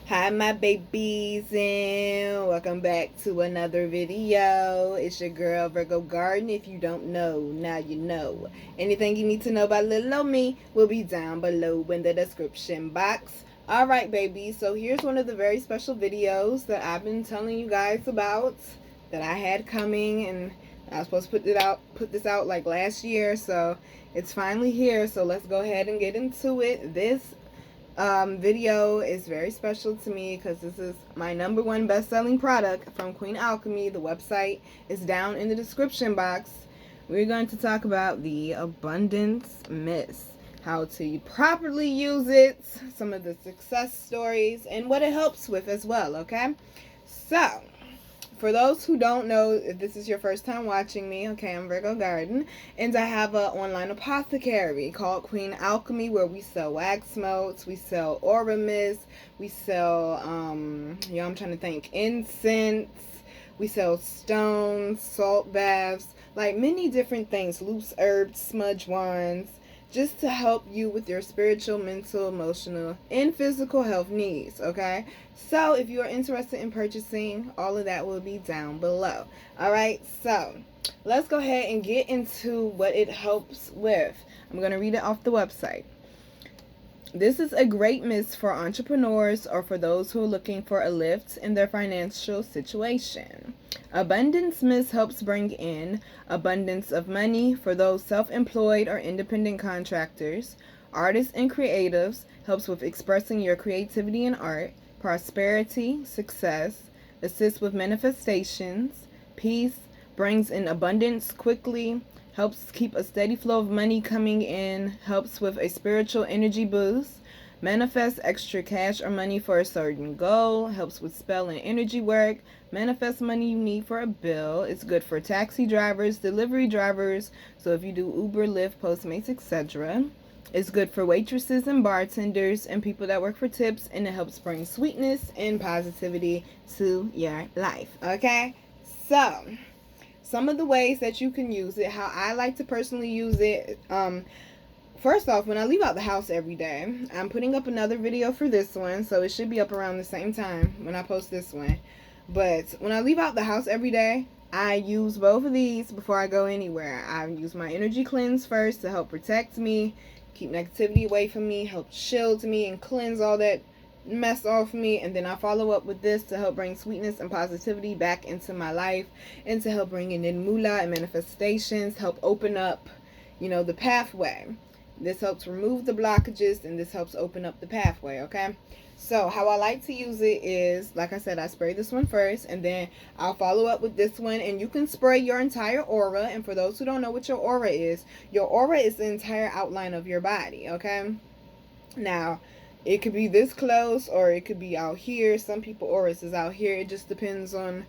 Hi my babies, and welcome back to another video. It's your girl Virgo Garden. If you don't know, now you know. Anything you need to know about little old me will be down below in the description box. Alright babies, so here's one of the very special videos that I've been telling you guys about, that I had coming, and I was supposed to put this out like last year, so it's finally here. So let's go ahead and get into it. This video is very special to me because this is my #1 best-selling product from Queen Alchemy. The website is down in the description box. We're going to talk about the abundance mist, how to properly use it, some of the success stories, and what it helps with as well. Okay, so for those who don't know, if this is your first time watching me, okay, I'm Virgo Garden, and I have an online apothecary called Queen Alchemy, where we sell wax melts, we sell aura mist, we sell, I'm trying to think, incense, we sell stones, salt baths, like many different things, loose herbs, smudge wands, just to help you with your spiritual, mental, emotional, and physical health needs, okay? So if you are interested in purchasing, all of that will be down below. Alright, so let's go ahead and get into what it helps with. I'm going to read it off the website. This is a great mist for entrepreneurs or for those who are looking for a lift in their financial situation. Abundance Mist helps bring in abundance of money for those self-employed or independent contractors, artists and creatives, helps with expressing your creativity and art, prosperity, success, assists with manifestations, peace, brings in abundance quickly, helps keep a steady flow of money coming in, helps with a spiritual energy boost, manifests extra cash or money for a certain goal, helps with spell and energy work, manifests money you need for a bill. It's good for taxi drivers, delivery drivers, so if you do Uber, Lyft, Postmates, etc. It's good for waitresses and bartenders and people that work for tips, and it helps bring sweetness and positivity to your life. Okay, so some of the ways that you can use it, how I like to personally use it. First off, when I leave out the house every day, I'm putting up another video for this one, so it should be up around the same time when I post this one. But when I leave out the house every day, I use both of these before I go anywhere. I use my energy cleanse first to help protect me, keep negativity away from me, help shield me and cleanse all that mess off me, and then I follow up with this to help bring sweetness and positivity back into my life, and to help bring in moolah and manifestations, help open up, the pathway. This helps remove the blockages, and this helps open up the pathway. Okay, so how I like to use it is, like I said, I spray this one first, and then I'll follow up with this one, and you can spray your entire aura. And for those who don't know what your aura is the entire outline of your body. Okay, now it could be this close or it could be out here. Some people auras is out here. It just depends on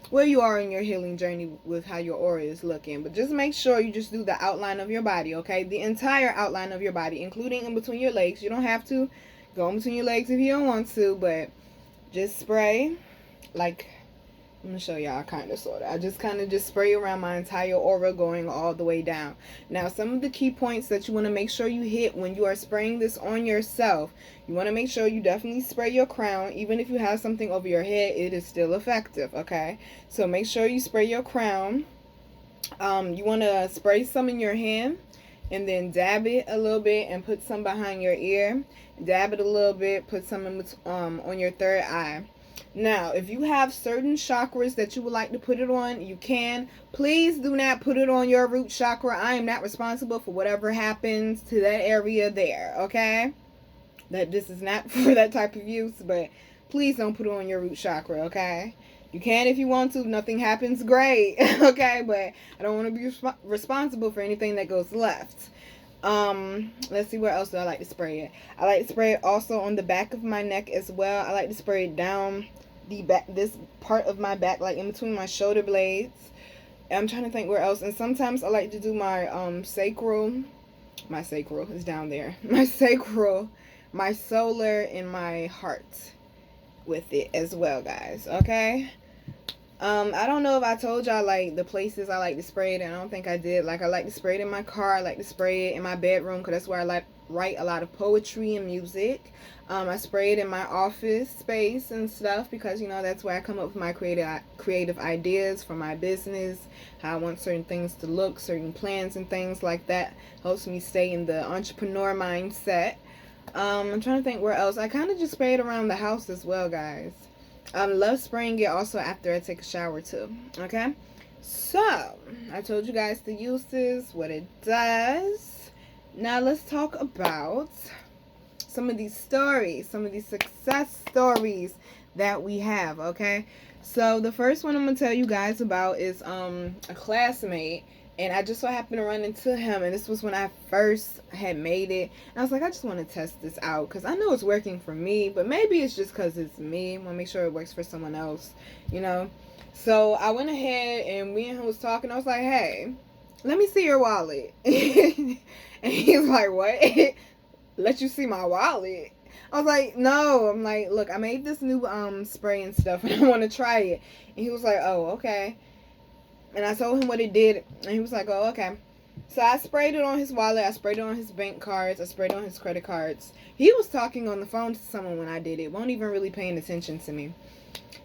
where you are in your healing journey with how your aura is looking. But just make sure you just do the outline of your body, okay? The entire outline of your body, including in between your legs. You don't have to go in between your legs if you don't want to, but just spray. Like, I'm going to show y'all kind of, sort of. I just kind of just spray around my entire aura, going all the way down. Now, some of the key points that you want to make sure you hit when you are spraying this on yourself. You want to make sure you definitely spray your crown. Even if you have something over your head, it is still effective, okay? So make sure you spray your crown. You want to spray some in your hand, and then dab it a little bit and put some behind your ear. Dab it a little bit, put some in, on your third eye. Now, if you have certain chakras that you would like to put it on, you can. Please do not put it on your root chakra. I am not responsible for whatever happens to that area there, okay? That this is not for that type of use, but please don't put it on your root chakra, okay? You can if you want to. Nothing happens, great, okay? But I don't want to be responsible for anything that goes left. Let's see, where else do I like to spray it. I like to spray it also on the back of my neck as well. I like to spray it down the back, this part of my back, like in between my shoulder blades. I'm trying to think where else. And sometimes I like to do my sacral. My sacral is down there. My sacral, my solar, and my heart with it as well, guys. Okay, I don't know if I told y'all like the places I like to spray it, and I don't think I did. Like, I like to spray it in my car. I like to spray it in my bedroom, because that's where I write a lot of poetry and music. I spray it in my office space and stuff because, you know, that's where I come up with my creative ideas for my business, how I want certain things to look, certain plans and things like that. Helps me stay in the entrepreneur mindset. I'm trying to think where else. I kind of just spray it around the house as well, guys. Love spraying it also after I take a shower too. Okay, so I told you guys the uses, what it does. Now let's talk about some of these stories, some of these success stories that we have. Okay, so the first one I'm gonna tell you guys about is a classmate. And I just so happened to run into him, and this was when I first had made it. And I was like, I just want to test this out because I know it's working for me, but maybe it's just because it's me. I want to make sure it works for someone else, you know. So I went ahead, and me and him was talking. I was like, hey, let me see your wallet. And he was like, what? Let you see my wallet? I was like, no. I'm like, look, I made this new spray and stuff, and I want to try it. And he was like, oh, okay. And I told him what it did, and he was like, oh, okay. So I sprayed it on his wallet, I sprayed it on his bank cards, I sprayed it on his credit cards. He was talking on the phone to someone when I did it, wasn't even really paying attention to me.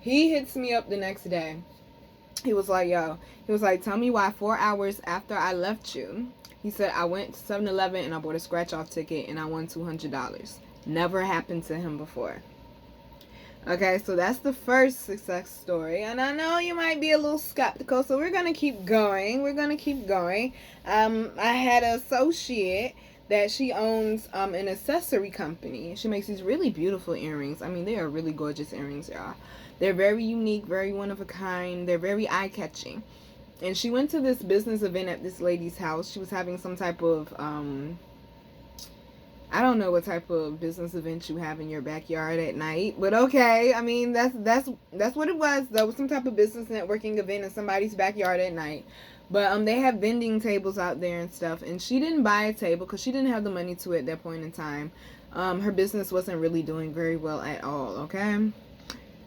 He hits me up the next day. He was like, yo, he was like, tell me why 4 hours after I left you, he said, I went to 7-Eleven and I bought a scratch-off ticket and I won $200. Never happened to him before. Okay, so that's the first success story. And I know you might be a little skeptical, so we're going to keep going. We're going to keep going. I had an associate that she owns an accessory company. She makes these really beautiful earrings. I mean, they are really gorgeous earrings, y'all. They're very unique, very one of a kind. They're very eye-catching. And she went to this business event at this lady's house. She was having some type of I don't know what type of business event you have in your backyard at night, but okay. I mean, that's what it was. That was some type of business networking event in somebody's backyard at night. But they have vending tables out there and stuff, and she didn't buy a table because she didn't have the money to at that point in time. Her business wasn't really doing very well at all, okay?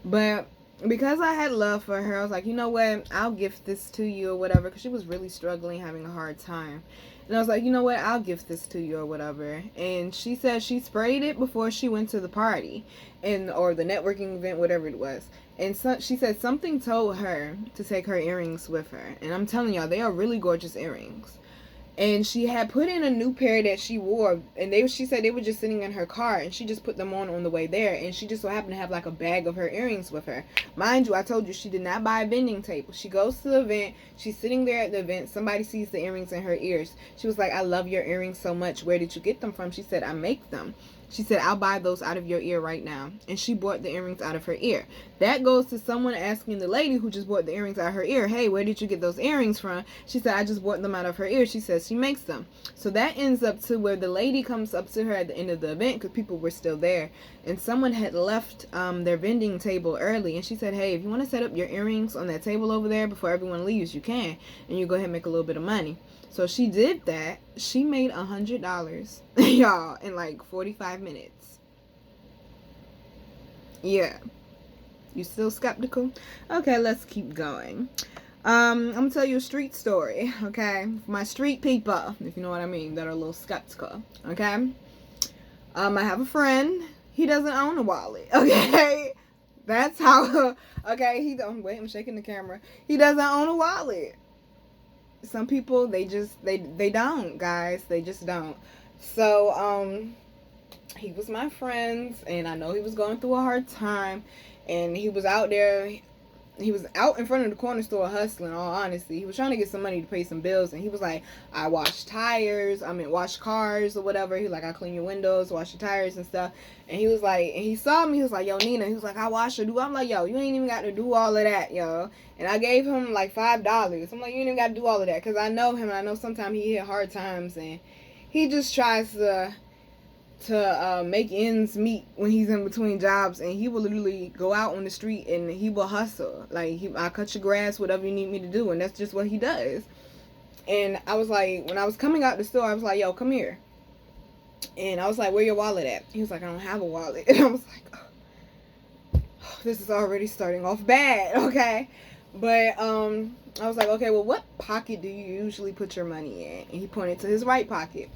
But because I had love for her, I was like, you know what? I'll gift this to you or whatever, because she was really struggling, having a hard time. And I was like, you know what, I'll gift this to you or whatever. And she said she sprayed it before she went to the party or the networking event, whatever it was. And so, she said something told her to take her earrings with her. And I'm telling y'all, they are really gorgeous earrings. And she had put in a new pair that she wore, and she said they were just sitting in her car, and she just put them on the way there, and she just so happened to have like a bag of her earrings with her. Mind you, I told you she did not buy a vending table. She goes to the event, she's sitting there at the event, somebody sees the earrings in her ears. She was like, I love your earrings so much. Where did you get them from? She said, I make them. She said, I'll buy those out of your ear right now. And she bought the earrings out of her ear. That goes to someone asking the lady who just bought the earrings out of her ear, hey, where did you get those earrings from? She said, I just bought them out of her ear. She says she makes them. So that ends up to where the lady comes up to her at the end of the event, because people were still there. And someone had left their vending table early. And she said, hey, if you want to set up your earrings on that table over there before everyone leaves, you can. And you go ahead and make a little bit of money. So she did that. She made $100, y'all, in like 45 minutes. Yeah. You still skeptical? Okay, let's keep going. I'm gonna tell you a street story, okay? My street people, if you know what I mean, that are a little skeptical, okay? I have a friend. He doesn't own a wallet, okay? That's how, okay, he don't, wait, I'm shaking the camera. He doesn't own a wallet. Some people, they don't, guys. They just don't. So, he was my friend, and I know he was going through a hard time, and he was out there. He was out in front of the corner store hustling, all honesty. He was trying to get some money to pay some bills, and he was like, I wash wash cars or whatever. He was like, I clean your windows, wash your tires and stuff. And he was like, and he saw me, he was like, yo, Nina, he was like, I wash or do. I'm like, yo, you ain't even got to do all of that, yo. And I gave him like $5. I'm like, you ain't even got to do all of that, because I know him, and I know sometimes he hit hard times, and he just tries to make ends meet when he's in between jobs, and he will literally go out on the street and he will hustle. Like, I'll cut your grass, whatever you need me to do, and that's just what he does. And I was like, when I was coming out the store, I was like, yo, come here. And I was like, where your wallet at? He was like, I don't have a wallet. And I was like, oh, this is already starting off bad, okay? But I was like, okay, well, what pocket do you usually put your money in? And he pointed to his right pocket.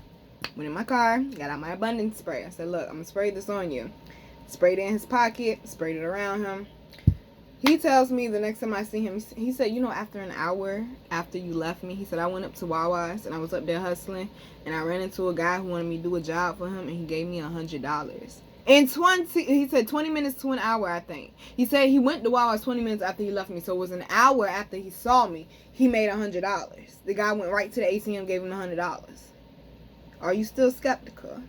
Went in my car, got out my abundance spray. I said, look, I'm going to spray this on you. Sprayed it in his pocket, sprayed it around him. He tells me the next time I see him, he said, you know, after an hour after you left me, he said, I went up to Wawa's and I was up there hustling and I ran into a guy who wanted me to do a job for him and he gave me $100. He said 20 minutes to an hour, I think. He said he went to Wawa's 20 minutes after he left me, so it was an hour after he saw me, he made $100. The guy went right to the ATM, gave him $100. Are you still skeptical?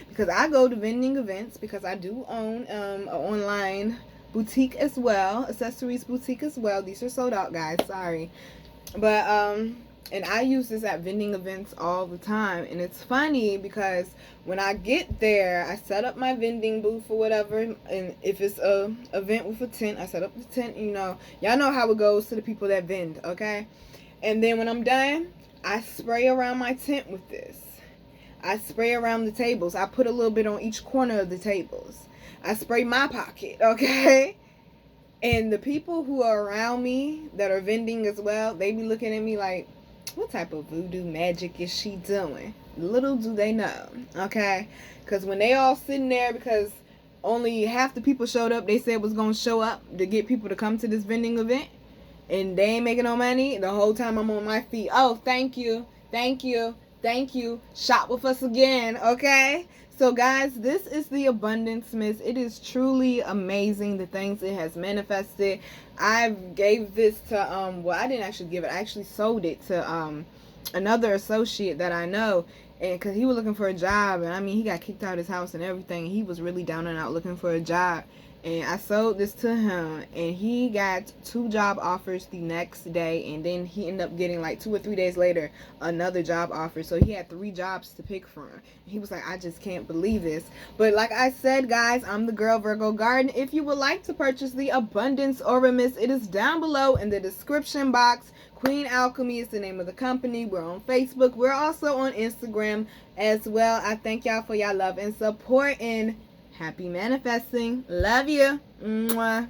Because I go to vending events because I do own an online boutique as well, accessories boutique as well. These are sold out, guys, sorry. But and I use this at vending events all the time, and it's funny because when I get there, I set up my vending booth or whatever, and if it's a event with a tent, I set up the tent. You know, y'all know how it goes to the people that vend, okay? And then when I'm done, I spray around my tent with this. I spray around the tables. I put a little bit on each corner of the tables. I spray my pocket, okay? And the people who are around me that are vending as well, they be looking at me like, what type of voodoo magic is she doing? Little do they know, okay? Because when they all sitting there, because only half the people showed up, they said was going to show up to get people to come to this vending event, and they ain't making no money. The whole time I'm on my feet. Oh, thank you, thank you, thank you. Shop with us again, okay? So guys, this is the Abundance Mist. It is truly amazing, the things it has manifested. I gave this to well, I didn't actually give it. I actually sold it to another associate that I know, and because he was looking for a job, and I mean, he got kicked out of his house and everything. He was really down and out looking for a job, and I sold this to him, and he got 2 job offers the next day, and then he ended up getting like 2 or 3 days later another job offer. So he had 3 jobs to pick from. He was like, I just can't believe this. But like I said, guys, I'm the girl Virgo Garden. If you would like to purchase the Abundance Aura Mist, it is down below in the description box. Queen Alchemy is the name of the company. We're on Facebook. We're also on Instagram as well. I thank y'all for y'all love and support, and happy manifesting. Love you. Mwah.